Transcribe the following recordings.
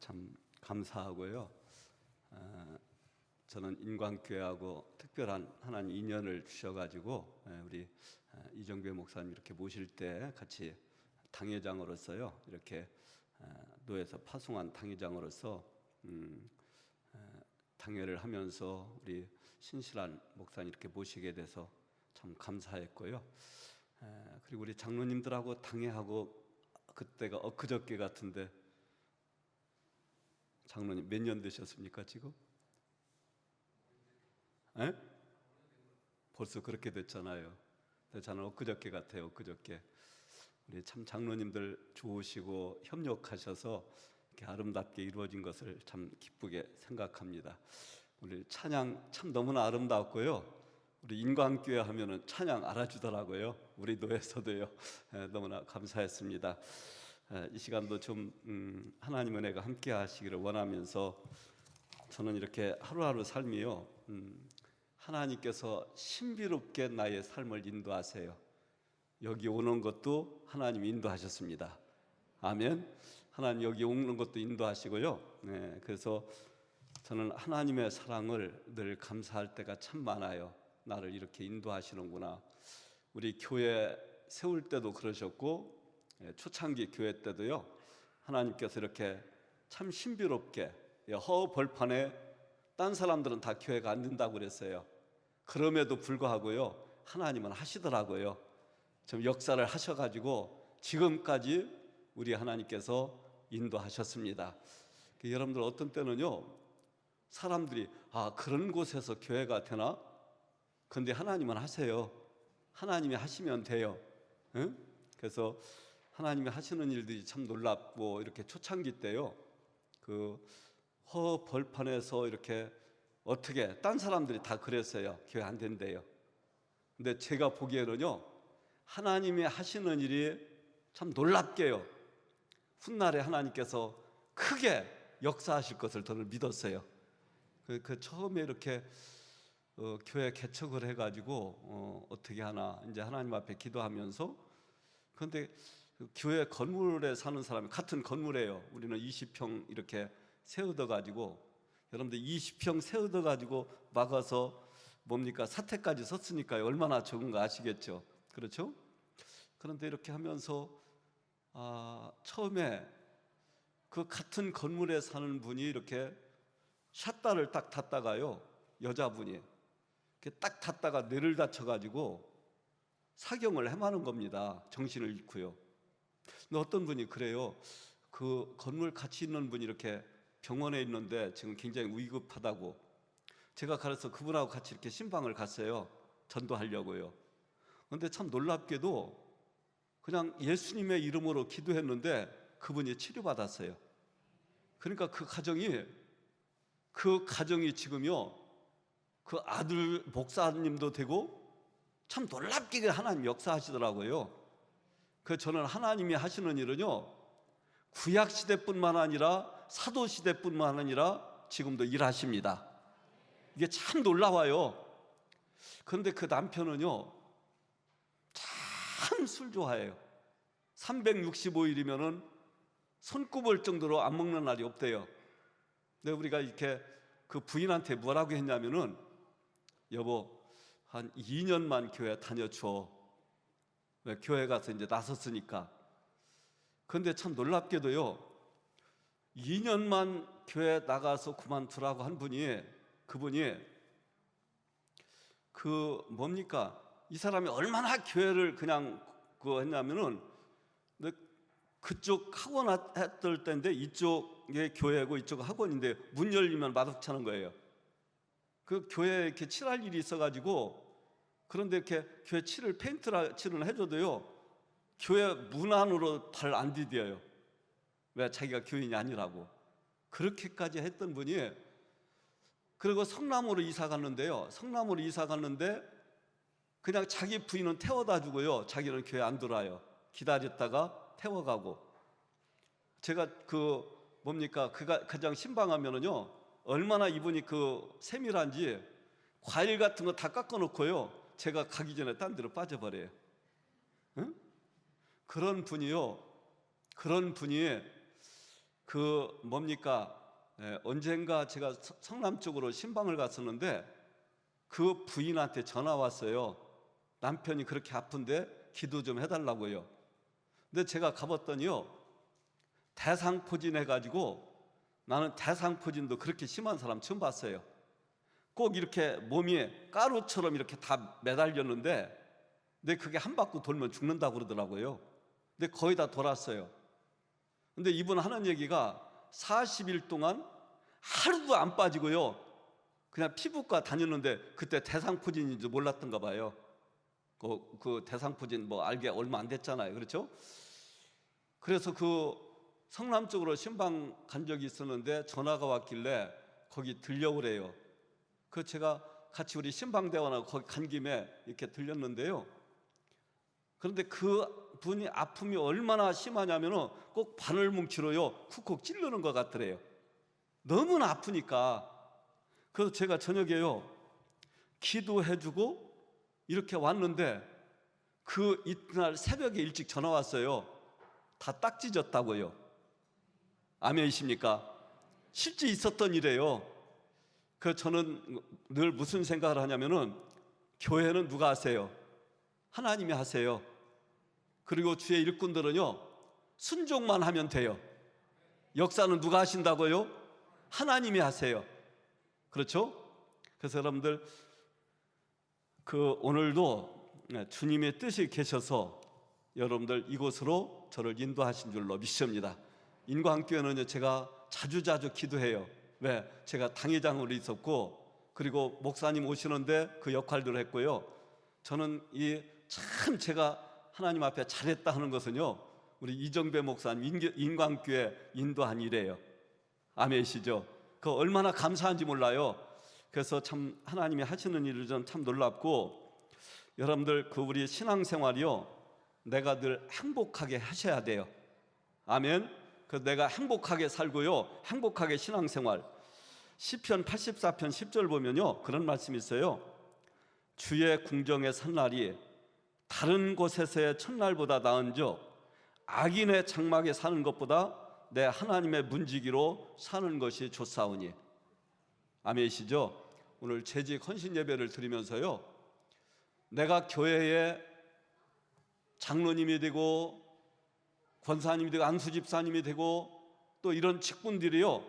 참 감사하고요. 저는 인광교회하고 특별한 하나님 인연을 주셔가지고 우리 이정배 목사님 이렇게 모실 때 같이 당회장으로서요, 이렇게 노에서 파송한 당회장으로서 당회를 하면서 우리 신실한 목사님 이렇게 모시게 돼서 참 감사했고요. 그리고 우리 장로님들하고 당회하고 그때가 엊그저께 같은데, 장로님 몇 년 되셨습니까 지금? 에? 벌써 그렇게 됐잖아요. 저는 엊그저께 같아요. 엊그저께. 우리 참 장로님들 좋으시고 협력하셔서 이렇게 아름답게 이루어진 것을 참 기쁘게 생각합니다. 우리 찬양 참 너무나 아름답고요. 우리 인광교회 하면은 찬양 알아주더라고요. 우리 노에서도요. 너무나 감사했습니다. 이 시간도 좀 하나님 은혜가 함께 하시기를 원하면서, 저는 이렇게 하루하루 삶이요, 하나님께서 신비롭게 나의 삶을 인도하세요. 여기 오는 것도 하나님 인도하셨습니다. 아멘. 하나님 여기 오는 것도 인도하시고요. 그래서 저는 하나님의 사랑을 늘 감사할 때가 참 많아요. 나를 이렇게 인도하시는구나. 우리 교회 세울 때도 그러셨고, 초창기 교회 때도요, 하나님께서 이렇게 참 신비롭게, 허벌판에 딴 사람들은 다 교회가 안 된다고 그랬어요. 그럼에도 불구하고요, 하나님은 하시더라고요. 좀 역사를 하셔가지고 지금까지 우리 하나님께서 인도하셨습니다. 여러분들 어떤 때는요, 사람들이 그런 곳에서 교회가 되나? 근데 하나님은 하세요. 하나님이 하시면 돼요. 응? 그래서 하나님이 하시는 일들이 참 놀랍고, 이렇게 초창기 때요, 그 허벌판에서 이렇게 어떻게 딴 사람들이 다 그랬어요. 교회 안 된대요. 근데 제가 보기에는요, 하나님이 하시는 일이 참 놀랍게요, 훗날에 하나님께서 크게 역사하실 것을 저는 믿었어요. 그 처음에 이렇게 교회 개척을 해가지고 어떻게 하나 이제 하나님 앞에 기도하면서, 그런데 그 교회 건물에 사는 사람이 같은 건물이에요. 우리는 20평 이렇게 세워둬가지고, 여러분들 20평 세워둬가지고 막아서 뭡니까, 사태까지 썼으니까요, 얼마나 적은 거 아시겠죠? 그렇죠? 그런데 이렇게 하면서 처음에 그 같은 건물에 사는 분이 이렇게 샷다를 딱 탔다가요, 여자분이 이렇게 딱 탔다가 뇌를 다쳐가지고 사경을 해마는 겁니다. 정신을 잃고요. 근데 어떤 분이 그래요. 그 건물 같이 있는 분이 이렇게 병원에 있는데 지금 굉장히 위급하다고, 제가 가서 그분하고 같이 이렇게 신방을 갔어요. 전도하려고요. 그런데 참 놀랍게도 그냥 예수님의 이름으로 기도했는데 그분이 치료받았어요. 그러니까 그 가정이 지금요, 그 아들 목사님도 되고, 참 놀랍게 하나님 역사하시더라고요. 저는 하나님이 하시는 일은요, 구약 시대뿐만 아니라 사도 시대뿐만 아니라 지금도 일하십니다. 이게 참 놀라워요. 그런데 그 남편은요, 참 술 좋아해요. 365일이면은 손꼽을 정도로 안 먹는 날이 없대요. 근데 우리가 이렇게 그 부인한테 뭐라고 했냐면은, 여보, 한 2년만 교회 다녀줘. 왜? 교회 가서 이제 나섰으니까. 그런데 참 놀랍게도요, 2년만 교회 나가서 그만두라고 한 그분이 이 사람이 얼마나 교회를 그냥 했냐면은, 그쪽 학원 했을 때인데 이쪽에 교회고 이쪽 학원인데 문 열리면 마주치는 거예요. 그 교회에 이렇게 칠할 일이 있어가지고, 그런데 이렇게 교회 페인트칠을 해줘도요, 교회 문 안으로 발 안 디뎌요. 왜? 자기가 교인이 아니라고. 그렇게까지 했던 분이, 그리고 성남으로 이사 갔는데요, 성남으로 이사 갔는데 그냥 자기 부인은 태워다 주고요, 자기는 교회 안 들어와요. 기다렸다가 태워가고. 제가 가장 신방하면은요, 얼마나 이분이 세밀한지 과일 같은 거 다 깎아놓고요, 제가 가기 전에 딴 데로 빠져버려요. 응? 그런 분이 그 뭡니까? 언젠가 제가 성남 쪽으로 신방을 갔었는데 그 부인한테 전화 왔어요. 남편이 그렇게 아픈데 기도 좀 해달라고요. 근데 제가 가봤더니요, 대상포진 해가지고, 나는 대상포진도 그렇게 심한 사람 처음 봤어요. 꼭 이렇게 몸이 가루처럼 이렇게 다 매달렸는데, 근데 그게 한 바퀴 돌면 죽는다고 그러더라고요. 근데 거의 다 돌았어요. 근데 이분 하는 얘기가 40일 동안 하루도 안 빠지고요, 그냥 피부과 다녔는데 그때 대상포진인지 몰랐던가 봐요. 그 대상포진 뭐 알게 얼마 안 됐잖아요. 그렇죠? 그래서 그 성남 쪽으로 신방 간 적이 있었는데 전화가 왔길래 거기 들려오래요. 그 제가 같이 우리 신방대원하고 거기 간 김에 이렇게 들렸는데요. 그런데 그 분이 아픔이 얼마나 심하냐면은 꼭 바늘뭉치로요 쿡쿡 찌르는 것 같더래요. 너무나 아프니까. 그래서 제가 저녁에요 기도해주고 이렇게 왔는데 그 이튿날 새벽에 일찍 전화 왔어요. 다 딱 찢었다고요. 아멘이십니까? 실제 있었던 일이에요. 그래서 저는 늘 무슨 생각을 하냐면은 교회는 누가 하세요? 하나님이 하세요. 그리고 주의 일꾼들은요 순종만 하면 돼요. 역사는 누가 하신다고요? 하나님이 하세요. 그렇죠? 그래서 여러분들 오늘도 주님의 뜻이 계셔서 여러분들 이곳으로 저를 인도하신 줄로 믿습니다. 인광교회는요 제가 자주자주 기도해요. 왜? 제가 당회장으로 있었고 그리고 목사님 오시는데 그 역할들을 했고요. 저는 참 제가 하나님 앞에 잘했다 하는 것은요 우리 이정배 목사님 인광교회 인도한 일이에요. 아멘이시죠? 그 얼마나 감사한지 몰라요. 그래서 참 하나님이 하시는 일을 좀 참 놀랍고, 여러분들 우리 신앙생활이요 내가 늘 행복하게 하셔야 돼요. 아멘. 그래서 내가 행복하게 살고요 행복하게 신앙생활. 시편 84편 10절 보면요 그런 말씀이 있어요. 주의 궁정의 선날이 다른 곳에서의 첫날보다 나은즉 악인의 장막에 사는 것보다 내 하나님의 문지기로 사는 것이 좋사오니. 아멘이시죠? 오늘 재직 헌신 예배를 드리면서요 내가 교회에 장로님이 되고 권사님이 되고 안수집사님이 되고 또 이런 직분들이요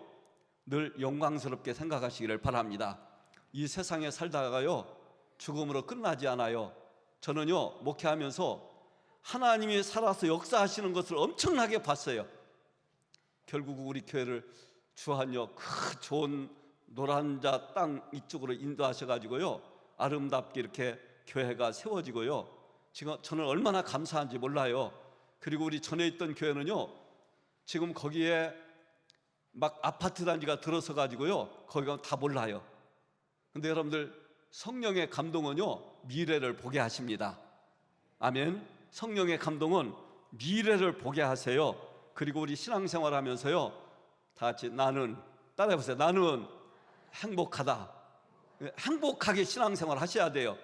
늘 영광스럽게 생각하시기를 바랍니다. 이 세상에 살다가요 죽음으로 끝나지 않아요. 저는요 목회하면서 하나님이 살아서 역사하시는 것을 엄청나게 봤어요. 결국 우리 교회를 주한역 그 좋은 노란자 땅 이쪽으로 인도하셔가지고요 아름답게 이렇게 교회가 세워지고요 지금 저는 얼마나 감사한지 몰라요. 그리고 우리 전에 있던 교회는요 지금 거기에 막 아파트 단지가 들어서 가지고요 거기가 다 몰라요. 근데 여러분들 성령의 감동은요 미래를 보게 하십니다. 아멘. 성령의 감동은 미래를 보게 하세요. 그리고 우리 신앙생활 하면서요 다 같이 나는, 따라해보세요. 나는 행복하다. 행복하게 신앙생활 하셔야 돼요.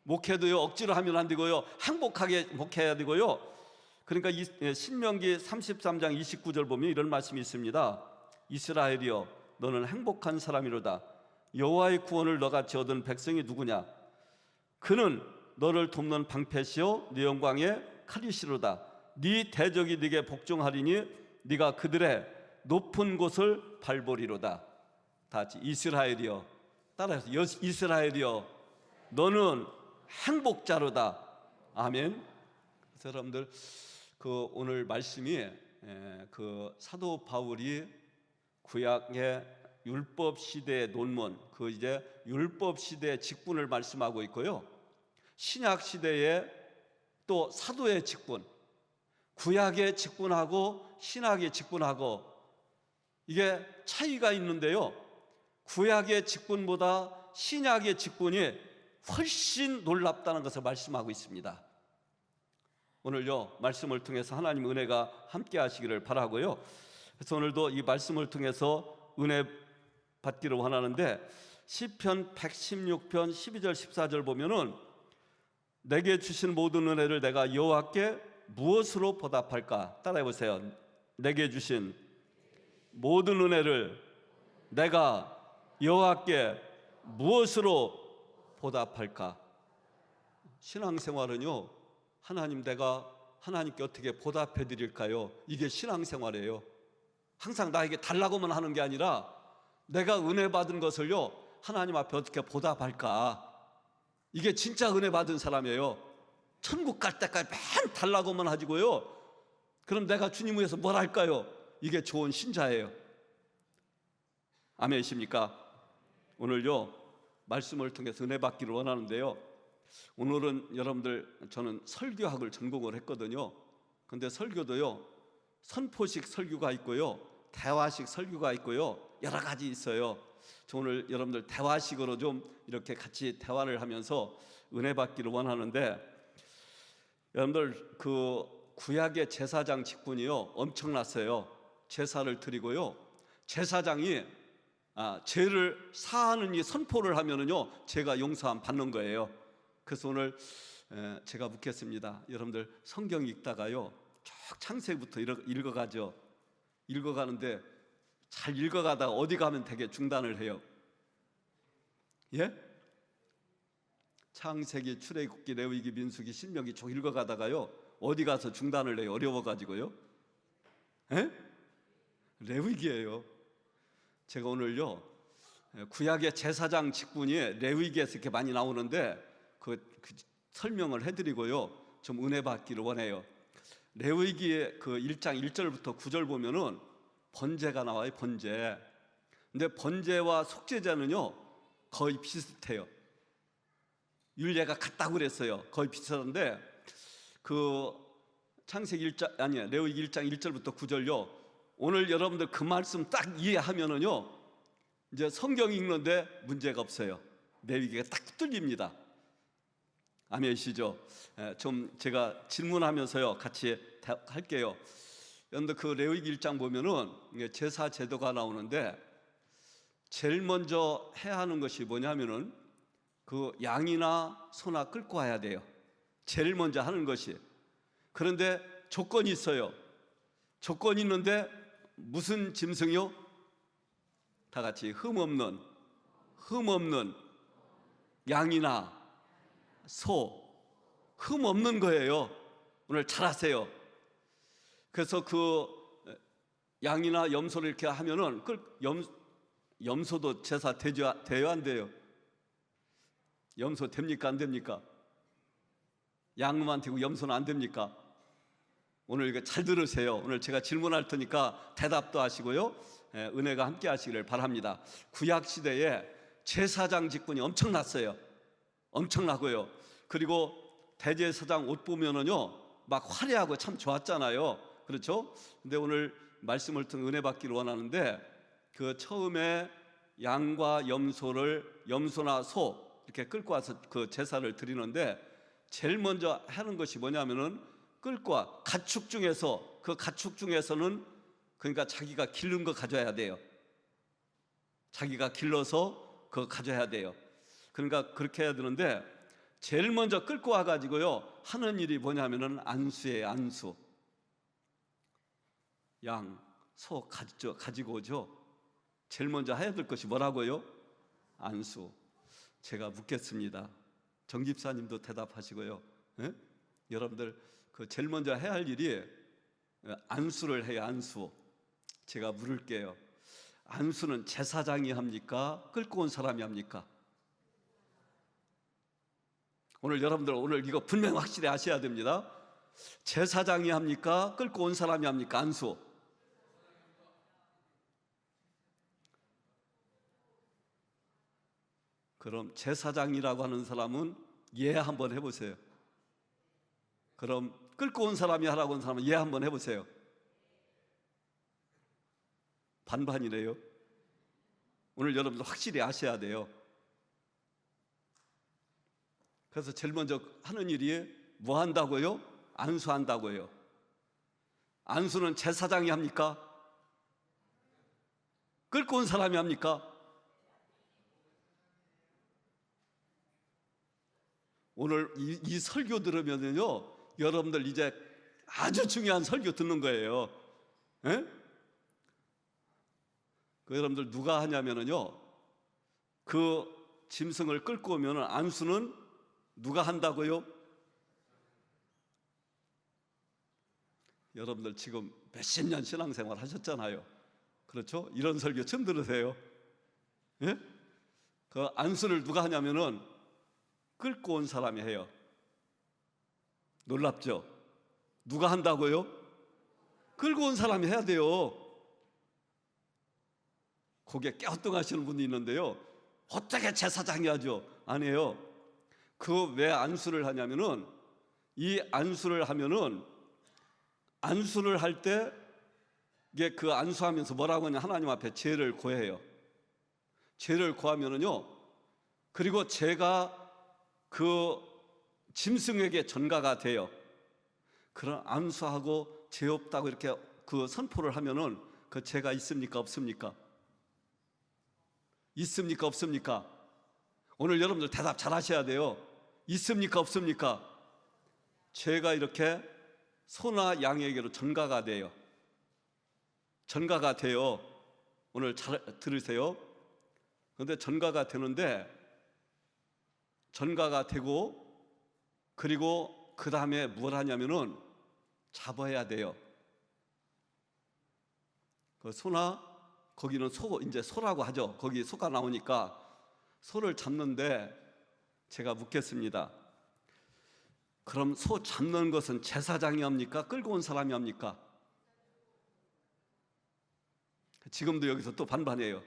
목회도요 억지로 하면 안 되고요 행복하게 목회해야 되고요. 그러니까 신명기 33장 29절 보면 이런 말씀이 있습니다. 이스라엘이여 너는 행복한 사람이로다. 여호와의 구원을 너같이 얻은 백성이 누구냐? 그는 너를 돕는 방패시요 네 영광의 칼이시로다. 네 대적이 네게 복종하리니 네가 그들의 높은 곳을 밟으리로다. 다 같이 이스라엘이여, 따라해서 이스라엘이여 너는 행복자로다. 아멘. 그래서 여러분들 오늘 말씀이 사도 바울이 구약의 율법 시대의 논문, 이제 율법 시대의 직분을 말씀하고 있고요. 신약 시대의 또 사도의 직분, 구약의 직분하고 신약의 직분하고 이게 차이가 있는데요. 구약의 직분보다 신약의 직분이 훨씬 놀랍다는 것을 말씀하고 있습니다. 오늘요 말씀을 통해서 하나님 은혜가 함께 하시기를 바라고요. 그래서 오늘도 이 말씀을 통해서 은혜 받기를 원하는데 시편 116편 12절 14절 보면은 내게 주신 모든 은혜를 내가 여호와께 무엇으로 보답할까? 따라해 보세요. 내게 주신 모든 은혜를 내가 여호와께 무엇으로 보답할까? 신앙생활은요, 하나님, 내가 하나님께 어떻게 보답해 드릴까요? 이게 신앙생활이에요. 항상 나에게 달라고만 하는 게 아니라 내가 은혜 받은 것을요, 하나님 앞에 어떻게 보답할까? 이게 진짜 은혜 받은 사람이에요. 천국 갈 때까지 맨 달라고만 하지고요, 그럼 내가 주님 위해서 뭘 할까요? 이게 좋은 신자예요. 아멘이십니까? 오늘요, 말씀을 통해서 은혜 받기를 원하는데요, 오늘은 여러분들, 저는 설교학을 전공을 했거든요. 근데 설교도요, 선포식 설교가 있고요, 대화식 설교가 있고요, 여러 가지 있어요. 저 오늘 여러분들 대화식으로 좀 이렇게 같이 대화를 하면서 은혜 받기를 원하는데, 여러분들 그 구약의 제사장 직분이요, 엄청났어요. 제사를 드리고요, 제사장이 죄를 사하는 이 선포를 하면은요, 죄가 용서함 받는 거예요. 그래서 오늘 제가 묻겠습니다. 여러분들 성경 읽다가요, 쭉 창세기부터 읽어가죠. 읽어가는데 잘 읽어가다가 어디 가면 되게 중단을 해요. 예? 창세기, 출애굽기, 레위기, 민수기, 신명기 쭉 읽어가다가요, 어디 가서 중단을 해요. 어려워가지고요. 예? 레위기예요. 제가 오늘요, 구약의 제사장 직분이 레위기에서 이렇게 많이 나오는데 그 설명을 해드리고요, 좀 은혜 받기를 원해요. 레위기의 그 1장 1절부터 9절 보면은 번제가 나와요. 번제. 근데 번제와 속죄제는요, 거의 비슷해요. 율례가 같다고 그랬어요. 거의 비슷한데 그 창세기 1장, 아니야, 레위기 1장 1절부터 9절요, 오늘 여러분들 그 말씀 딱 이해하면은요, 이제 성경 읽는데 문제가 없어요. 레위기가 딱 뚫립니다. 아멘이시죠? 좀 제가 질문하면서요, 같이 할게요. 그런데 그 레위기 1장 보면은 제사 제도가 나오는데, 제일 먼저 해야 하는 것이 뭐냐면은 그 양이나 소나 끌고 와야 돼요. 제일 먼저 하는 것이. 그런데 조건이 있어요. 조건이 있는데 무슨 짐승이요? 다 같이 흠 없는 양이나 소, 흠 없는 거예요. 오늘 잘 하세요. 그래서 그 양이나 염소를 이렇게 하면은 염소도 제사 돼요, 안 돼요? 염소 됩니까, 안 됩니까? 양만 되고 염소는 안 됩니까? 오늘 이거 잘 들으세요. 오늘 제가 질문할 테니까 대답도 하시고요, 은혜가 함께 하시기를 바랍니다. 구약 시대에 제사장 직분이 엄청났어요. 엄청나고요. 그리고 대제사장 옷 보면은요, 막 화려하고 참 좋았잖아요. 그렇죠? 근데 오늘 말씀을 통해 은혜 받기를 원하는데, 그 처음에 양과 염소나 소 이렇게 끌고 와서 그 제사를 드리는데, 제일 먼저 하는 것이 뭐냐면은 끌고 와, 가축 중에서는 그러니까 자기가 기른 거 가져야 돼요. 자기가 길러서 그거 가져야 돼요. 그러니까 그렇게 해야 되는데, 제일 먼저 끌고 와가지고요, 하는 일이 뭐냐면은 안수예요. 안수. 양, 소 가지고 오죠. 제일 먼저 해야 될 것이 뭐라고요? 안수. 제가 묻겠습니다. 정 집사님도 대답하시고요. 예? 여러분들 그 제일 먼저 해야 할 일이 안수를 해요. 안수. 제가 물을게요. 안수는 제사장이 합니까? 끌고 온 사람이 합니까? 오늘 이거 분명 확실히 아셔야 됩니다. 제사장이 합니까? 끌고 온 사람이 합니까? 안수. 그럼 제사장이라고 하는 사람은 예 한번 해보세요. 그럼 끌고 온 사람이 하라고 하는 사람은 예 한번 해보세요. 반반이래요. 오늘 여러분들 확실히 아셔야 돼요. 그래서 제일 먼저 하는 일이 뭐 한다고요? 안수한다고요. 안수는 제사장이 합니까? 끌고 온 사람이 합니까? 오늘 이 설교 들으면요, 여러분들 이제 아주 중요한 설교 듣는 거예요. 에? 여러분들 누가 하냐면은요, 그 짐승을 끌고 오면은 안수는 누가 한다고요? 여러분들 지금 몇십 년 신앙생활 하셨잖아요. 그렇죠? 이런 설교 처음 들으세요? 예? 그 안수를 누가 하냐면은 끌고 온 사람이 해요. 놀랍죠? 누가 한다고요? 끌고 온 사람이 해야 돼요. 거기에 갸우뚱하시는 분이 있는데요, 어떻게 제사장이 하죠? 아니에요. 그 왜 안수를 하냐면은, 이 안수를 하면은, 안수를 할 때 이게 그 안수하면서 뭐라고 하냐, 하나님 앞에 죄를 고해요. 죄를 고하면은요, 그리고 제가 그 짐승에게 전가가 돼요. 그런 안수하고 죄 없다고 이렇게 그 선포를 하면은 그 죄가 있습니까, 없습니까? 있습니까, 없습니까? 오늘 여러분들 대답 잘 하셔야 돼요. 있습니까, 없습니까? 죄가 이렇게 소나 양에게로 전가가 돼요. 전가가 돼요. 오늘 잘 들으세요. 그런데 전가가 되는데, 전가가 되고 그리고 그 다음에 뭘 하냐면은 잡아야 돼요. 그 소나, 거기는 소, 이제 소라고 하죠. 거기 소가 나오니까 소를 잡는데, 제가 묻겠습니다. 그럼 소 잡는 것은 제사장이 합니까? 끌고 온 사람이 합니까? 지금도 여기서 또 반반이에요.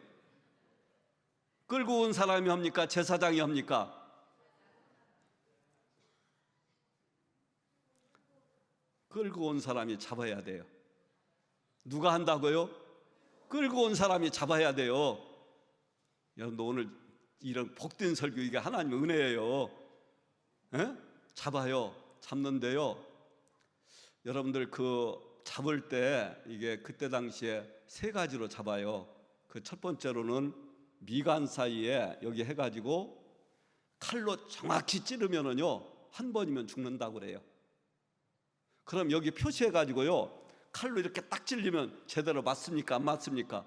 끌고 온 사람이 합니까? 제사장이 합니까? 끌고 온 사람이 잡아야 돼요. 누가 한다고요? 끌고 온 사람이 잡아야 돼요. 여러분, 오늘 이런 복된 설교, 이게 하나님의 은혜예요. 에? 잡아요. 잡는데요, 여러분들 그 잡을 때 이게 그때 당시에 세 가지로 잡아요. 그 첫 번째로는 미간 사이에 여기 해가지고 칼로 정확히 찌르면은요, 한 번이면 죽는다고 그래요. 그럼 여기 표시해가지고요, 칼로 이렇게 딱 찔리면 제대로 맞습니까, 안 맞습니까?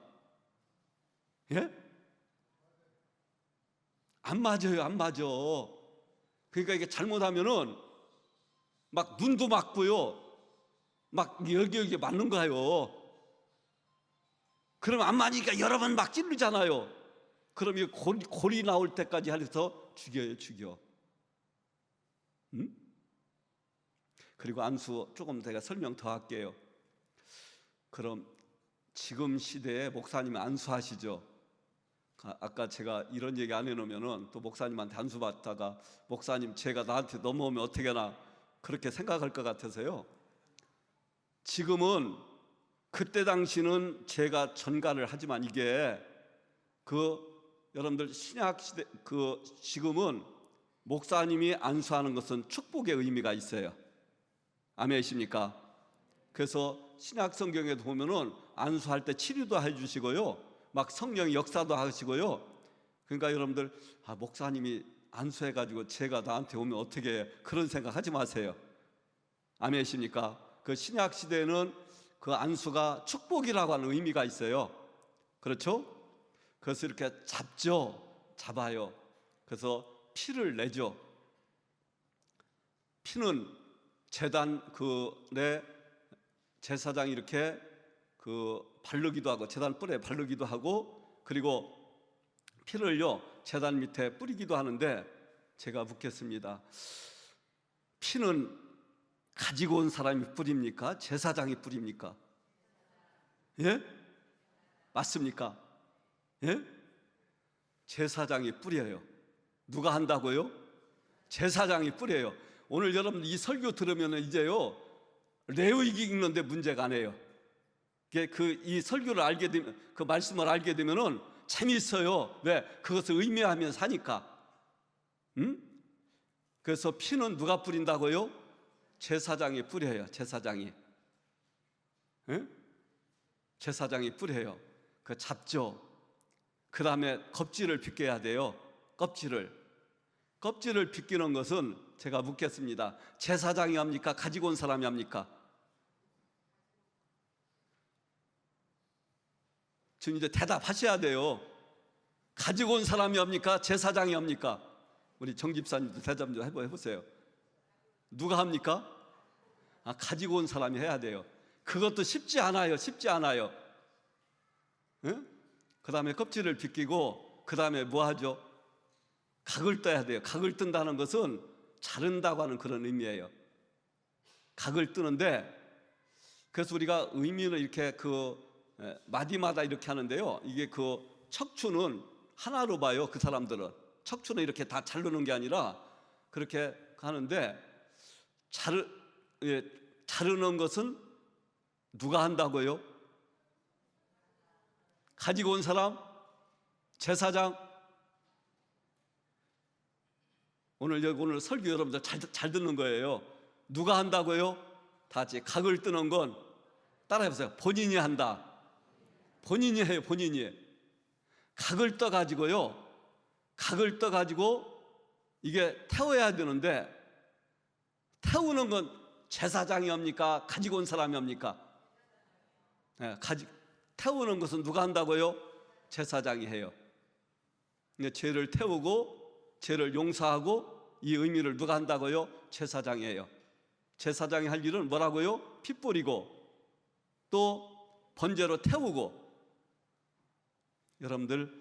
예? 안 맞아요, 안 맞아. 그러니까 이게 잘못하면은 막 눈도 맞고요, 막 여기 맞는 거예요. 그러면 안 맞으니까 여러 번 막 찌르잖아요. 그럼 이 골이 나올 때까지 해서 죽여요, 죽여. 응? 그리고 안수 조금 제가 설명 더 할게요. 그럼 지금 시대에 목사님이 안수하시죠? 아까 제가 이런 얘기 안 해놓으면은 또 목사님한테 안수 받다가 목사님 죄가 나한테 넘어오면 어떻게 하나 그렇게 생각할 것 같아서요. 지금은, 그때 당시는 제가 전가를 하지만 이게 여러분들 신약 시대, 지금은 목사님이 안수하는 것은 축복의 의미가 있어요. 아멘이십니까? 그래서 신약 성경에 보면은 안수할 때 치료도 해주시고요, 막 성령 역사도 하시고요. 그러니까 여러분들, 목사님이 안수해가지고 제가 나한테 오면 어떻게 해, 그런 생각 하지 마세요. 아멘이십니까? 그 신약 시대에는 그 안수가 축복이라고 하는 의미가 있어요. 그렇죠? 그래서 이렇게 잡아요. 그래서 피를 내죠. 피는 제단 내 제사장이 이렇게 바르기도 하고, 제단 뿔에 바르기도 하고, 그리고 피를요 제단 밑에 뿌리기도 하는데, 제가 묻겠습니다. 피는 가지고 온 사람이 뿌립니까? 제사장이 뿌립니까? 예? 맞습니까? 예? 제사장이 뿌려요. 누가 한다고요? 제사장이 뿌려요. 오늘 여러분 이 설교 들으면 이제요, 레위기 읽는데 문제가 아니에요. 이 설교를 알게 되면, 그 말씀을 알게 되면은 재미있어요. 왜? 그것을 의미하면서 사니까. 그래서 피는 누가 뿌린다고요? 제사장이 뿌려요. 제사장이. 제사장이 뿌려요. 잡죠. 그 다음에 껍질을 벗겨야 돼요. 껍질을 벗기는 것은 제가 묻겠습니다. 제사장이 합니까? 가지고 온 사람이 합니까? 주님 이제 대답하셔야 돼요. 가지고 온 사람이 옵니까? 제사장이 옵니까? 우리 정 집사님도 대답 좀 해보세요. 누가 합니까? 가지고 온 사람이 해야 돼요. 그것도 쉽지 않아요. 쉽지 않아요. 응? 그 다음에 껍질을 벗기고 그 다음에 뭐 하죠? 각을 떠야 돼요. 각을 뜬다는 것은 자른다고 하는 그런 의미예요. 각을 뜨는데, 그래서 우리가 의미는 이렇게 마디마다 이렇게 하는데요. 이게 척추는 하나로 봐요. 그 사람들은 척추는 이렇게 다 자르는 게 아니라 그렇게 하는데, 자르는 것은 누가 한다고요? 가지고 온 사람? 제사장? 오늘 설교 여러분들 잘 듣는 거예요. 누가 한다고요? 다 같이 각을 뜨는 건 따라해보세요. 본인이 한다. 본인이 해요. 본인이. 각을 떠가지고요. 각을 떠가지고 이게 태워야 되는데, 태우는 건 제사장이 합니까? 가지고 온 사람이 합니까? 네, 태우는 것은 누가 한다고요? 제사장이 해요. 죄를 태우고 죄를 용서하고 이 의미를 누가 한다고요? 제사장이 해요. 제사장이 할 일은 뭐라고요? 피 뿌리고 또 번제로 태우고. 여러분들,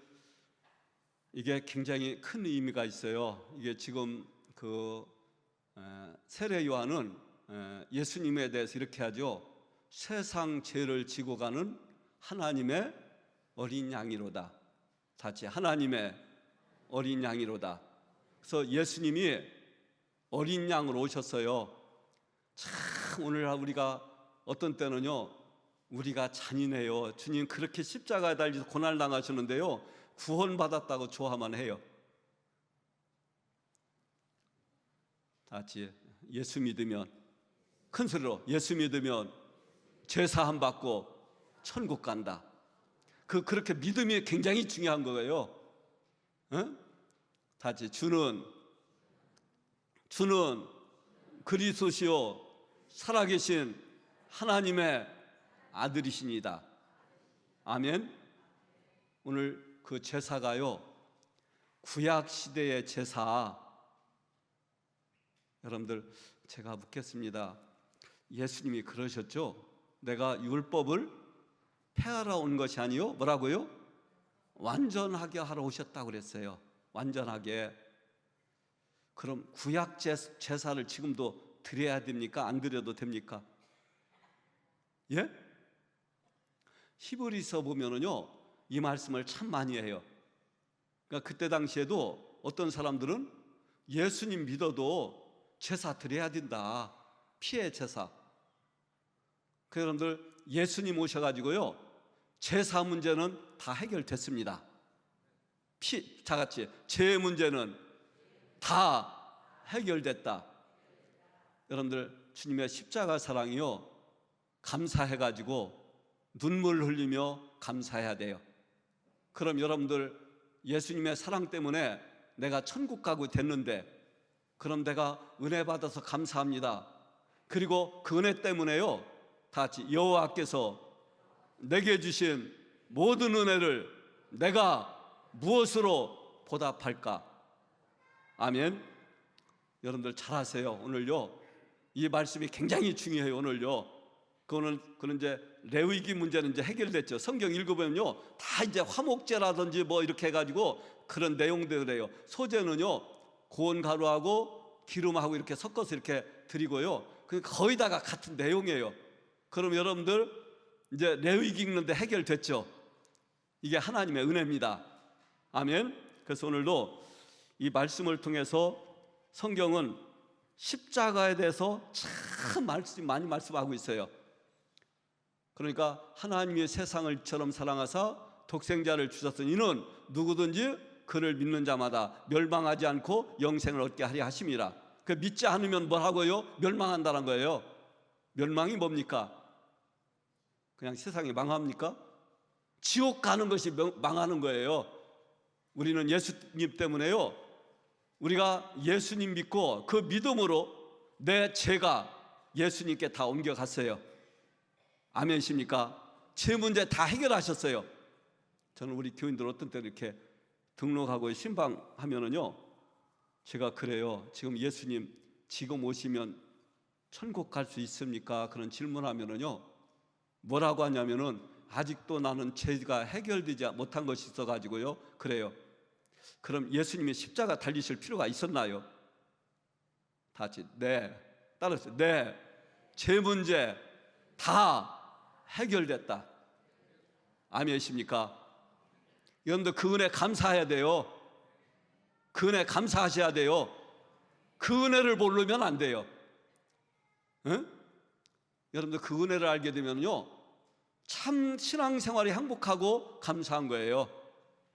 이게 굉장히 큰 의미가 있어요. 이게 지금 세례 요한은 예수님에 대해서 이렇게 하죠. 세상 죄를 지고 가는 하나님의 어린 양이로다. 같이 하나님의 어린 양이로다. 그래서 예수님이 어린 양으로 오셨어요. 참 오늘 우리가 어떤 때는요, 우리가 잔인해요. 주님 그렇게 십자가에 달려서 고난을 당하시는데요, 구원받았다고 좋아만 해요. 같이 예수 믿으면, 큰 소리로 예수 믿으면 죄사함 받고 천국 간다. 그렇게 믿음이 굉장히 중요한 거예요. 응? 같이 주는 그리스도시요 살아계신 하나님의 아들이시니다. 아멘. 오늘 그 제사가요, 구약 시대의 제사. 여러분들, 제가 묻겠습니다. 예수님이 그러셨죠? 내가 율법을 폐하러 온 것이 아니요, 뭐라고요? 완전하게 하러 오셨다고 그랬어요. 완전하게. 그럼 구약 제사를 지금도 드려야 됩니까? 안 드려도 됩니까? 예? 히브리서 보면은요, 이 말씀을 참 많이 해요. 그러니까 그때 당시에도 어떤 사람들은 예수님 믿어도 제사 드려야 된다. 피해 제사. 그 여러분들, 예수님 오셔가지고요, 제사 문제는 다 해결됐습니다. 다 같이 죄 문제는 다 해결됐다. 여러분들, 주님의 십자가 사랑이요, 감사해가지고 눈물 흘리며 감사해야 돼요. 그럼 여러분들, 예수님의 사랑 때문에 내가 천국 가고 됐는데, 그럼 내가 은혜 받아서 감사합니다. 그리고 그 은혜 때문에요, 다 같이 여호와께서 내게 주신 모든 은혜를 내가 무엇으로 보답할까? 아멘. 여러분들 잘하세요. 오늘요, 이 말씀이 굉장히 중요해요. 오늘요, 그거는 이제 레위기 문제는 이제 해결됐죠. 성경 읽어보면요, 다 이제 화목제라든지 뭐 이렇게 해가지고 그런 내용들이에요. 소제는요, 고운 가루하고 기름하고 이렇게 섞어서 이렇게 드리고요, 거의 다가 같은 내용이에요. 그럼 여러분들, 이제 레위기 읽는데 해결됐죠. 이게 하나님의 은혜입니다. 아멘. 그래서 오늘도 이 말씀을 통해서 성경은 십자가에 대해서 참 많이 말씀하고 있어요. 그러니까 하나님이 세상을 이처럼 사랑하사 독생자를 주셨으니 이는 누구든지 그를 믿는 자마다 멸망하지 않고 영생을 얻게 하려 하심이라. 그 믿지 않으면 뭘 하고요? 멸망한다는 거예요. 멸망이 뭡니까? 그냥 세상이 망합니까? 지옥 가는 것이 망하는 거예요. 우리는 예수님 때문에요, 우리가 예수님 믿고 그 믿음으로 내 죄가 예수님께 다 옮겨갔어요. 아멘이십니까? 죄 문제 다 해결하셨어요. 저는 우리 교인들 어떤 때 이렇게 등록하고 신방하면은요, 제가 그래요. 지금 예수님 지금 오시면 천국 갈 수 있습니까? 그런 질문하면은요, 뭐라고 하냐면은 아직도 나는 죄가 해결되지 못한 것이 있어가지고요. 그래요. 그럼 예수님이 십자가 달리실 필요가 있었나요? 다 같이 네. 따라서 네. 제 문제 다 해결됐다. 아멘이십니까? 여러분들 그 은혜 감사해야 돼요. 그 은혜 감사하셔야 돼요. 그 은혜를 모르면 안 돼요. 응? 여러분들 그 은혜를 알게 되면요, 참 신앙생활이 행복하고 감사한 거예요.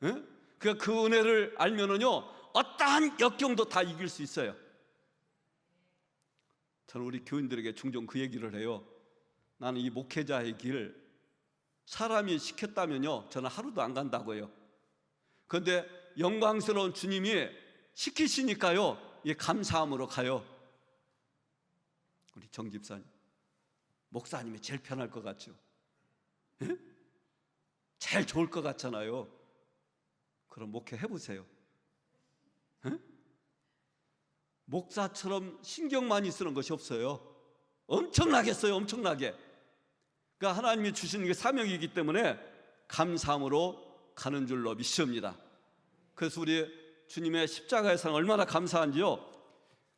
응? 그러니까 그 은혜를 알면은요, 어떠한 역경도 다 이길 수 있어요. 저는 우리 교인들에게 종종 그 얘기를 해요. 나는 이 목회자의 길 사람이 시켰다면요, 저는 하루도 안 간다고요. 그런데 영광스러운 주님이 시키시니까요, 이 감사함으로 가요. 우리 정 집사님, 목사님이 제일 편할 것 같죠? 예? 제일 좋을 것 같잖아요. 그럼 목회 해보세요. 예? 목사처럼 신경 많이 쓰는 것이 없어요. 엄청나게 써요, 엄청나게. 그러니까 하나님이 주신 게 사명이기 때문에 감사함으로 가는 줄로 믿습니다. 그래서 우리 주님의 십자가의 사랑 얼마나 감사한지요,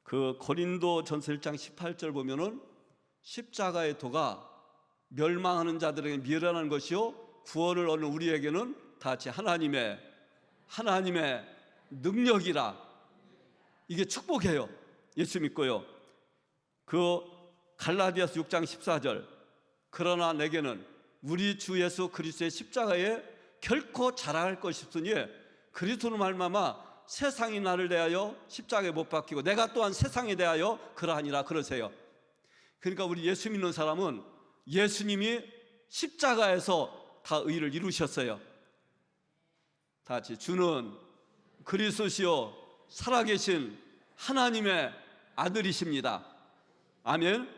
그 고린도 전서 1장 18절 보면은 십자가의 도가 멸망하는 자들에게 미련한 것이요 구원을 얻는 우리에게는 다 같이 하나님의 능력이라. 이게 축복이에요. 예수 믿고요. 그 갈라디아서 6장 14절, 그러나 내게는 우리 주 예수 그리스도의 십자가에 결코 자랑할 것이 없으니 그리스도로 말미암아 세상이 나를 대하여 십자가에 못 박히고 내가 또한 세상에 대하여 그러하니라. 그러세요. 그러니까 우리 예수 믿는 사람은 예수님이 십자가에서 다 의를 이루셨어요. 다 같이 주는 그리스도시요 살아계신 하나님의 아들이십니다. 아멘.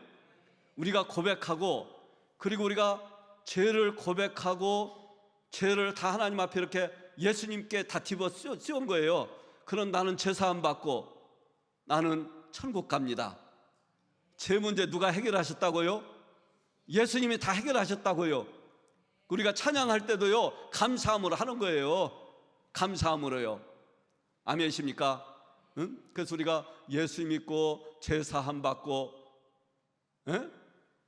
우리가 고백하고, 그리고 우리가 죄를 고백하고 죄를 다 하나님 앞에 이렇게 예수님께 다 뒤집어 씌운 거예요. 그럼 나는 죄사함 받고 나는 천국 갑니다. 제 문제 누가 해결하셨다고요? 예수님이 다 해결하셨다고요. 우리가 찬양할 때도요, 감사함으로 하는 거예요. 감사함으로요. 아멘이십니까? 응? 그래서 우리가 예수 믿고 죄사함 받고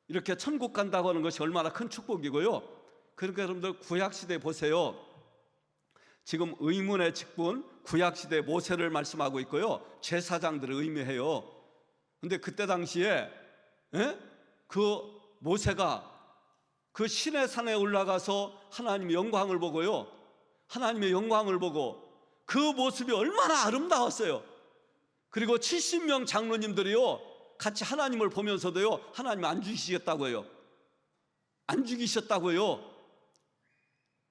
이렇게 천국 간다고 하는 것이 얼마나 큰 축복이고요. 그러니까 여러분들 구약시대 보세요. 지금 의문의 직분, 구약시대 모세를 말씀하고 있고요, 제사장들을 의미해요. 근데 그때 당시에 그 모세가 그 시내 산에 올라가서 하나님의 영광을 보고요, 하나님의 영광을 보고 그 모습이 얼마나 아름다웠어요. 그리고 70명 장로님들이요 같이 하나님을 보면서도요, 하나님 안 죽이시겠다고요. 안 죽이셨다고요.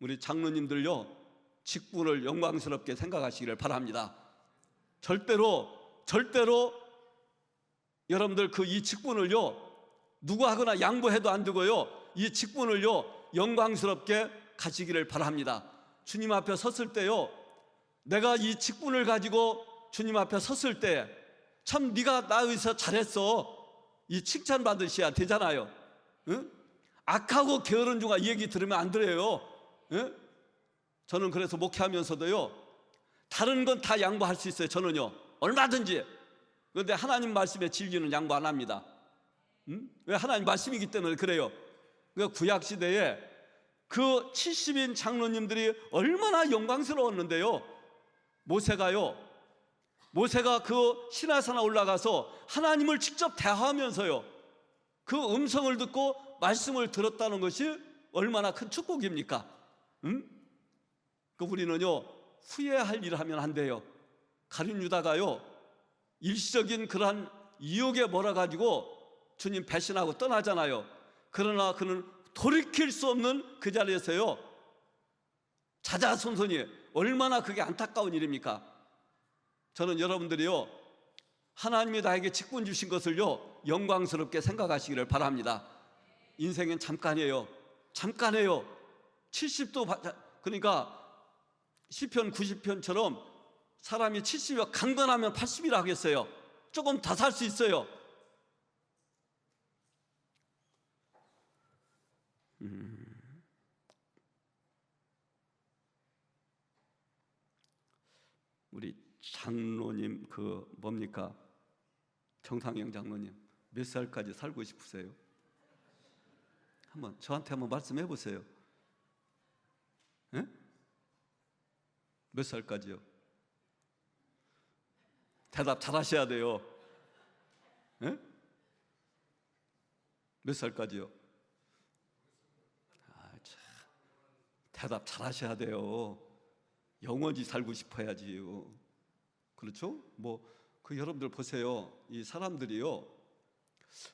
우리 장로님들요, 직분을 영광스럽게 생각하시기를 바랍니다. 절대로 여러분들 그 이 직분을요 누구하거나 양보해도 안 되고요, 이 직분을요 영광스럽게 가지기를 바랍니다. 주님 앞에 섰을 때요, 내가 이 직분을 가지고 주님 앞에 섰을 때 참 네가 나 위해서 잘했어, 이 칭찬 받으셔야 되잖아요. 응? 악하고 게으른 중아 이 얘기 들으면 안 들어요. 응? 저는 그래서 목회하면서도요, 다른 건 다 양보할 수 있어요. 저는요 얼마든지. 그런데 하나님 말씀의 진리는 양보 안 합니다. 응? 왜? 하나님 말씀이기 때문에 그래요. 그 구약시대에 그 70인 장로님들이 얼마나 영광스러웠는데요, 모세가 그 시내산에 올라가서 하나님을 직접 대화하면서요 그 음성을 듣고 말씀을 들었다는 것이 얼마나 큰 축복입니까? 응? 그 우리는요 후회할 일을 하면 안 돼요. 가룟 유다가요 일시적인 그러한 유혹에 몰아가지고 주님 배신하고 떠나잖아요. 그러나 그는 돌이킬 수 없는 그 자리에서요 자자손손이, 얼마나 그게 안타까운 일입니까? 저는 여러분들이요 하나님이 나에게 직분 주신 것을요 영광스럽게 생각하시기를 바랍니다. 인생은 잠깐이에요. 70도, 그러니까 시편 90편처럼 사람이 70이면 강건하면 80이라 하겠어요. 조금 더 살 수 있어요. 우리 장로님 뭡니까? 정상영 장로님 몇 살까지 살고 싶으세요? 저한테 한번 말씀해 보세요. 에? 몇 살까지요? 대답 잘 하셔야 돼요. 에? 몇 살까지요? 대답 잘 하셔야 돼요. 영원히 살고 싶어야지요. 그렇죠? 여러분들 보세요. 이 사람들이요,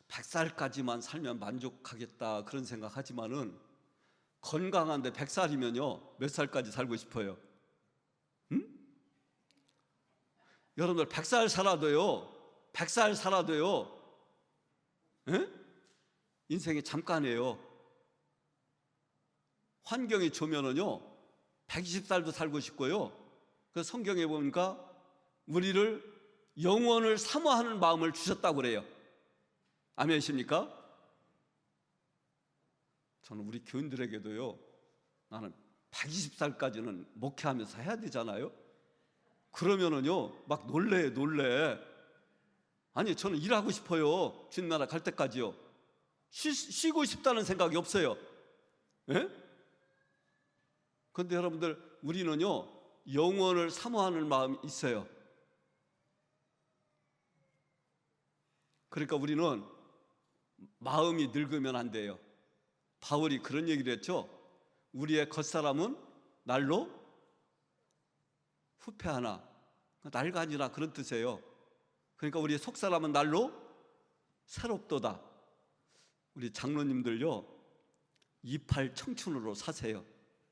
100살까지만 살면 만족하겠다 그런 생각하지만은 건강한데 100살이면요 몇 살까지 살고 싶어요? 응? 여러분들 100살 살아도요 에? 인생이 잠깐이에요. 환경이 좋으면은요 120살도 살고 싶고요. 그 성경에 보니까 우리를 영원을 사모하는 마음을 주셨다고 그래요. 아멘이십니까? 저는 우리 교인들에게도요, 나는 120살까지는 목회하면서 해야 되잖아요. 그러면은요 막 놀래. 아니, 저는 일하고 싶어요. 주님 나라 갈 때까지요. 쉬고 싶다는 생각이 없어요. 예? 그런데 여러분들, 우리는요 영원을 사모하는 마음이 있어요. 그러니까 우리는 마음이 늙으면 안 돼요. 바울이 그런 얘기를 했죠. 우리의 겉사람은 날로 후패하나, 낡아지나 그런 뜻이에요. 그러니까 우리의 속사람은 날로 새롭도다. 우리 장로님들요 28 청춘으로 사세요.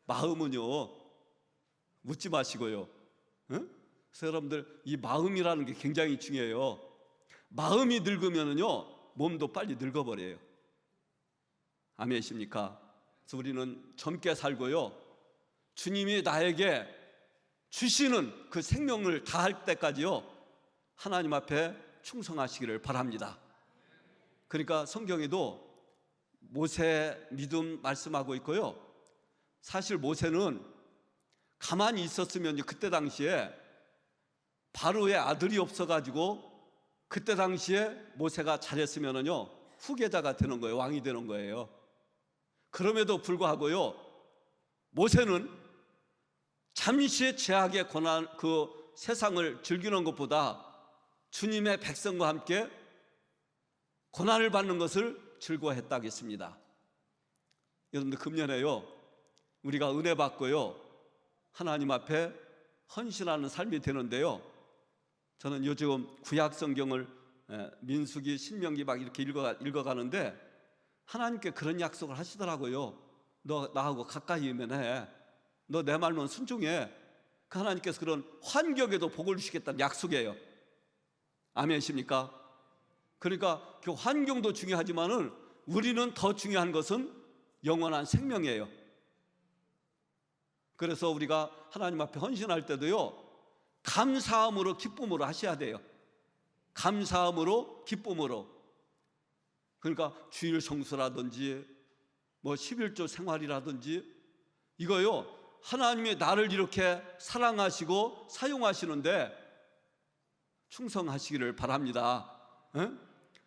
마음은요 묻지 마시고요. 응? 그래서 여러분들, 이 마음이라는 게 굉장히 중요해요. 마음이 늙으면은요 몸도 빨리 늙어버려요. 아멘이십니까? 그래서 우리는 젊게 살고요, 주님이 나에게 주시는 그 생명을 다할 때까지요 하나님 앞에 충성하시기를 바랍니다. 그러니까 성경에도 모세 믿음 말씀하고 있고요, 사실 모세는 가만히 있었으면 그때 당시에 바로의 아들이 없어가지고 그때 당시에 모세가 잘했으면은요 후계자가 되는 거예요. 왕이 되는 거예요. 그럼에도 불구하고요 모세는 잠시 죄악의 고난, 그 세상을 즐기는 것보다 주님의 백성과 함께 고난을 받는 것을 즐거워했다겠습니다. 여러분들, 금년에요 우리가 은혜 받고요 하나님 앞에 헌신하는 삶이 되는데요, 저는 요즘 구약 성경을 민수기, 신명기 막 이렇게 읽어가는데 하나님께 그런 약속을 하시더라고요. 너 나하고 가까이 있으면 해. 너 내 말만 순종해. 그 하나님께서 그런 환경에도 복을 주시겠다는 약속이에요. 아멘이십니까? 그러니까 그 환경도 중요하지만은 우리는 더 중요한 것은 영원한 생명이에요. 그래서 우리가 하나님 앞에 헌신할 때도요 감사함으로 기쁨으로 하셔야 돼요. 감사함으로 기쁨으로. 그러니까 주일 성수라든지 11조 생활이라든지 이거요 하나님이 나를 이렇게 사랑하시고 사용하시는데 충성하시기를 바랍니다.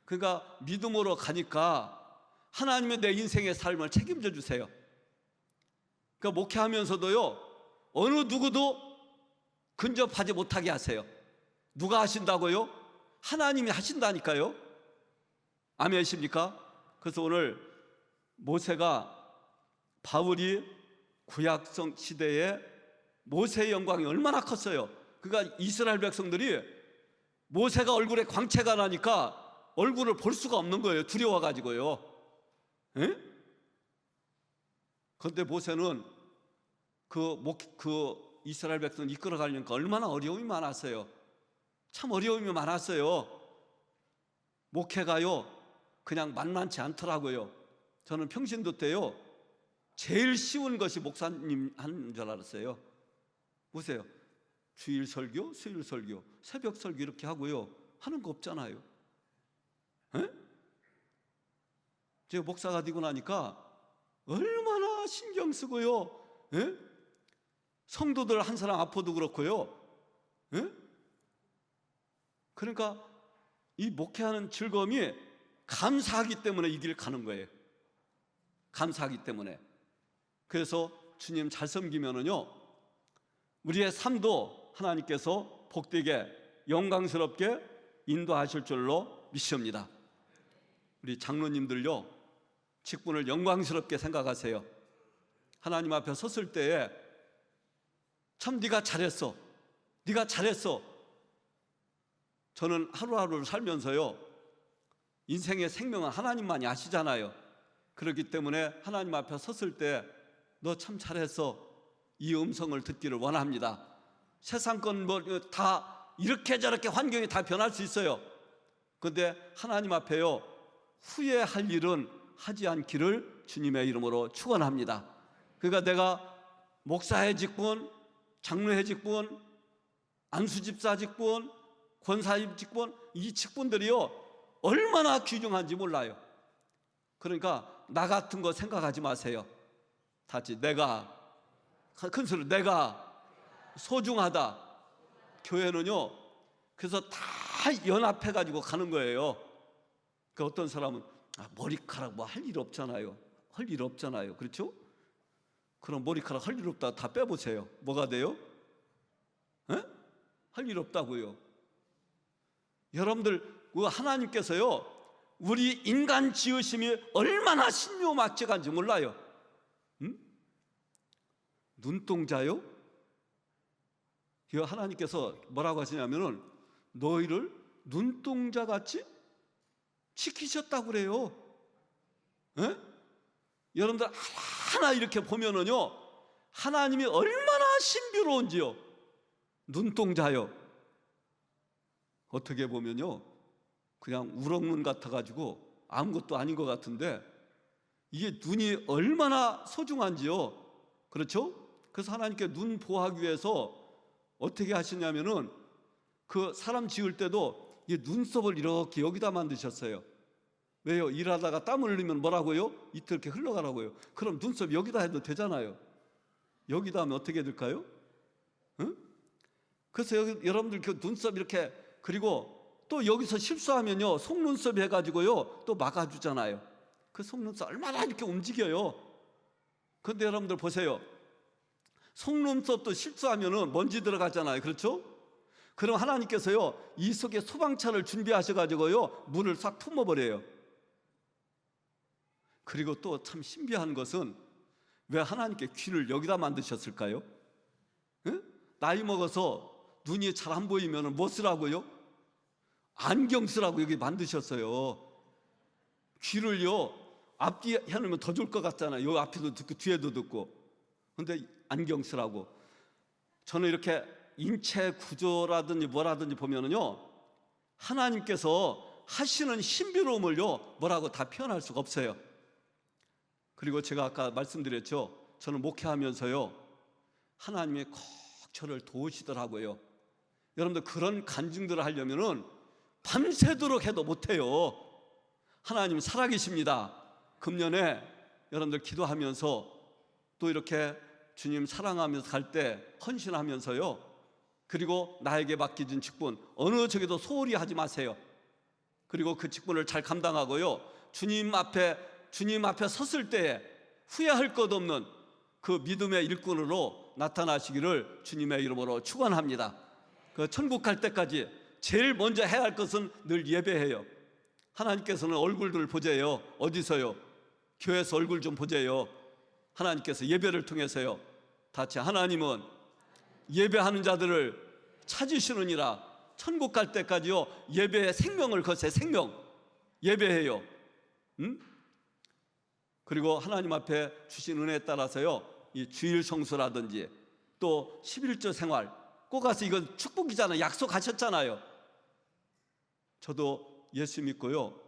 그러니까 믿음으로 가니까 하나님의 내 인생의 삶을 책임져 주세요. 그러니까 목회하면서도요 어느 누구도 근접하지 못하게 하세요. 누가 하신다고요? 하나님이 하신다니까요. 아멘이십니까? 그래서 오늘 모세가, 바울이 구약성 시대에 모세의 영광이 얼마나 컸어요. 그러니까 이스라엘 백성들이 모세가 얼굴에 광채가 나니까 얼굴을 볼 수가 없는 거예요. 두려워가지고요. 그런데 모세는 그 이스라엘 백성을 이끌어가려니까 얼마나 어려움이 많았어요. 참 어려움이 많았어요. 목회가요 그냥 만만치 않더라고요. 저는 평신도 때요 제일 쉬운 것이 목사님 하는 줄 알았어요. 보세요. 주일 설교, 수요일 설교, 새벽 설교 이렇게 하고요. 하는 거 없잖아요. 에? 제가 목사가 되고 나니까 얼마나 신경 쓰고요. 에? 성도들 한 사람 아파도 그렇고요. 에? 그러니까 이 목회하는 즐거움이 감사하기 때문에 이 길 가는 거예요. 감사하기 때문에. 그래서 주님 잘 섬기면은요, 우리의 삶도 하나님께서 복되게 영광스럽게 인도하실 줄로 믿습니다. 우리 장로님들요, 직분을 영광스럽게 생각하세요. 하나님 앞에 섰을 때에 참 네가 잘했어, 네가 잘했어. 저는 하루하루를 살면서요, 인생의 생명은 하나님만이 아시잖아요. 그렇기 때문에 하나님 앞에 섰을 때 너 참 잘했어, 이 음성을 듣기를 원합니다. 세상 건 뭐 다 이렇게 저렇게 환경이 다 변할 수 있어요. 그런데 하나님 앞에요, 후회할 일은 하지 않기를 주님의 이름으로 축원합니다. 그러니까 내가 목사의 직분, 장로의 직분, 안수집사 직분, 권사님 직분, 이 직분들이요 얼마나 귀중한지 몰라요. 그러니까 나 같은 거 생각하지 마세요. 다시 내가, 큰 소리로 내가 소중하다. 교회는요, 그래서 다 연합해가지고 가는 거예요. 그 어떤 사람은 머리카락 뭐 할 일 없잖아요. 할 일 없잖아요. 그렇죠? 그럼 머리카락 할 일 없다 다 빼보세요. 뭐가 돼요? 할 일 없다고요. 여러분들, 하나님께서요, 우리 인간 지으심이 얼마나 신묘막측한지 몰라요. 눈동자요? 하나님께서 뭐라고 하시냐면은 너희를 눈동자같이 지키셨다고 그래요. 여러분들 하나 이렇게 보면은요, 하나님이 얼마나 신비로운지요. 눈동자요. 어떻게 보면요, 그냥 우렁눈 같아가지고 아무것도 아닌 것 같은데 이게 눈이 얼마나 소중한지요. 그렇죠? 그래서 하나님께 눈 보호하기 위해서 어떻게 하시냐면은 그 사람 지을 때도 이 눈썹을 이렇게 여기다 만드셨어요. 왜요? 일하다가 땀 흘리면 뭐라고요? 이틀 이렇게 흘러가라고요. 그럼 눈썹 여기다 해도 되잖아요. 여기다 하면 어떻게 될까요? 그래서 여러분들 그 눈썹 이렇게, 그리고 또 여기서 실수하면요, 속눈썹 해가지고요 또 막아주잖아요. 그 속눈썹 얼마나 이렇게 움직여요. 그런데 여러분들 보세요. 속눈썹도 실수하면은 먼지 들어가잖아요. 그렇죠? 그럼 하나님께서요, 이 속에 소방차를 준비하셔가지고요 물을 싹 품어버려요. 그리고 또 참 신비한 것은 왜 하나님께 귀를 여기다 만드셨을까요? 나이 먹어서 눈이 잘 안 보이면 뭐 쓰라고요? 안경 쓰라고 여기 만드셨어요. 귀를요 앞뒤에 해놓으면 더 좋을 것 같잖아요. 요 앞에도 듣고 뒤에도 듣고. 근데 안경 쓰라고. 저는 이렇게 인체 구조라든지 뭐라든지 보면은요, 하나님께서 하시는 신비로움을요 뭐라고 다 표현할 수가 없어요. 그리고 제가 아까 말씀드렸죠, 저는 목회하면서요 하나님이 꼭 저를 도우시더라고요. 여러분들 그런 간증들을 하려면은 밤새도록 해도 못해요. 하나님 살아계십니다. 금년에 여러분들 기도하면서 또 이렇게 주님 사랑하면서 갈 때 헌신하면서요, 그리고 나에게 맡겨진 직분 어느 쪽에도 소홀히 하지 마세요. 그리고 그 직분을 잘 감당하고요, 주님 앞에 섰을 때에 후회할 것 없는 그 믿음의 일꾼으로 나타나시기를 주님의 이름으로 축원합니다. 그 천국 갈 때까지 제일 먼저 해야 할 것은 늘 예배해요. 하나님께서는 얼굴들 보재요. 어디서요? 교회에서 얼굴 좀 보재요. 하나님께서 예배를 통해서요. 다시 하나님은 예배하는 자들을 찾으시느니라. 천국 갈 때까지요 예배의 생명을 거세. 생명 예배해요. 그리고 하나님 앞에 주신 은혜에 따라서요, 이 주일 성수라든지 또 11조 생활 꼭 가서, 이건 축복이잖아요. 약속하셨잖아요. 저도 예수 믿고요,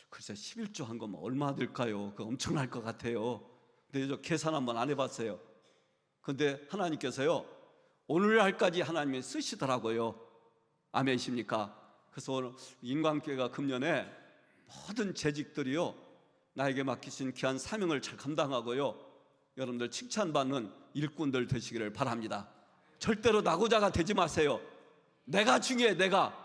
글쎄 11조 한 거면 얼마 될까요? 그거 엄청날 것 같아요. 근데 저 계산 한번 안 해봤어요. 근데 하나님께서요 오늘날까지 하나님이 쓰시더라고요. 아멘이십니까? 그래서 오늘 인광교회가 금년에 모든 재직들이요, 나에게 맡기신 귀한 사명을 잘 감당하고요, 여러분들 칭찬받는 일꾼들 되시기를 바랍니다. 절대로 나고자가 되지 마세요. 내가 중요해. 내가.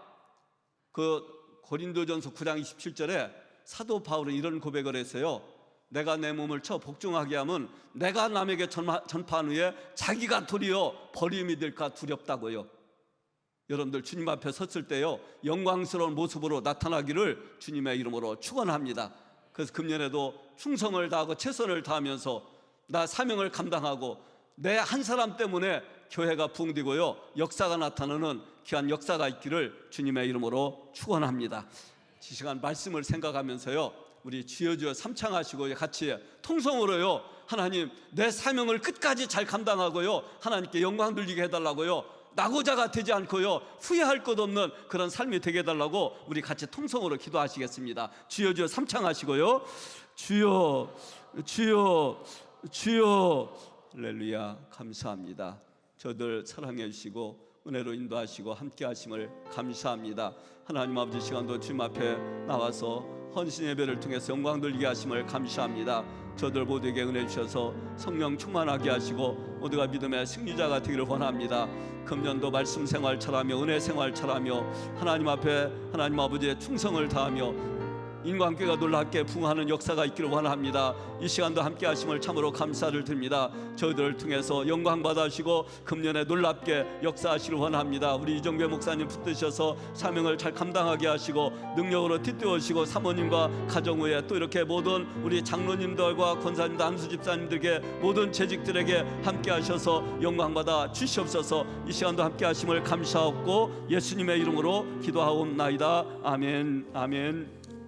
그 고린도전서 9장 27절에 사도 바울은 이런 고백을 했어요. 내가 내 몸을 쳐 복종하게 하면 내가 남에게 전파한 후에 자기가 도리어 버림이 될까 두렵다고요. 여러분들 주님 앞에 섰을 때요, 영광스러운 모습으로 나타나기를 주님의 이름으로 축원합니다. 그래서 금년에도 충성을 다하고 최선을 다하면서 나 사명을 감당하고 내 한 사람 때문에 교회가 부흥되고요, 역사가 나타나는 귀한 역사가 있기를 주님의 이름으로 축원합니다. 이 시간 말씀을 생각하면서요, 우리 주여 주여 삼창하시고 같이 통성으로요, 하나님 내 사명을 끝까지 잘 감당하고요, 하나님께 영광 돌리게 해달라고요, 나고자가 되지 않고요, 후회할 것 없는 그런 삶이 되게 해달라고 우리 같이 통성으로 기도하시겠습니다. 주여 주여 삼창하시고요, 주여 주여 주여. 할렐루야. 감사합니다. 저들 사랑해 주시고 은혜로 인도하시고 함께 하심을 감사합니다. 하나님 아버지, 시간도 주님 앞에 나와서 헌신 예배를 통해서 영광 돌리게 하심을 감사합니다. 저들 모두에게 은혜 주셔서 성령 충만하게 하시고 모두가 믿음의 승리자가 되기를 원합니다. 금년도 말씀 생활 잘하며 은혜 생활 잘하며 하나님 앞에 하나님 아버지의 충성을 다하며 인광교회가 놀랍게 부흥하는 역사가 있기를 원합니다. 이 시간도 함께 하심을 참으로 감사를 드립니다. 저희들을 통해서 영광 받아주시고 금년에 놀랍게 역사하시기를 원합니다. 우리 이정배 목사님 붙드셔서 사명을 잘 감당하게 하시고 능력으로 뒷띄우시고 사모님과 가정 후에 또 이렇게 모든 우리 장로님들과 권사님들, 안수 집사님들에게 모든 재직들에게 함께 하셔서 영광 받아 주시옵소서. 이 시간도 함께 하심을 감사하고 예수님의 이름으로 기도하옵나이다. 아멘. 아멘.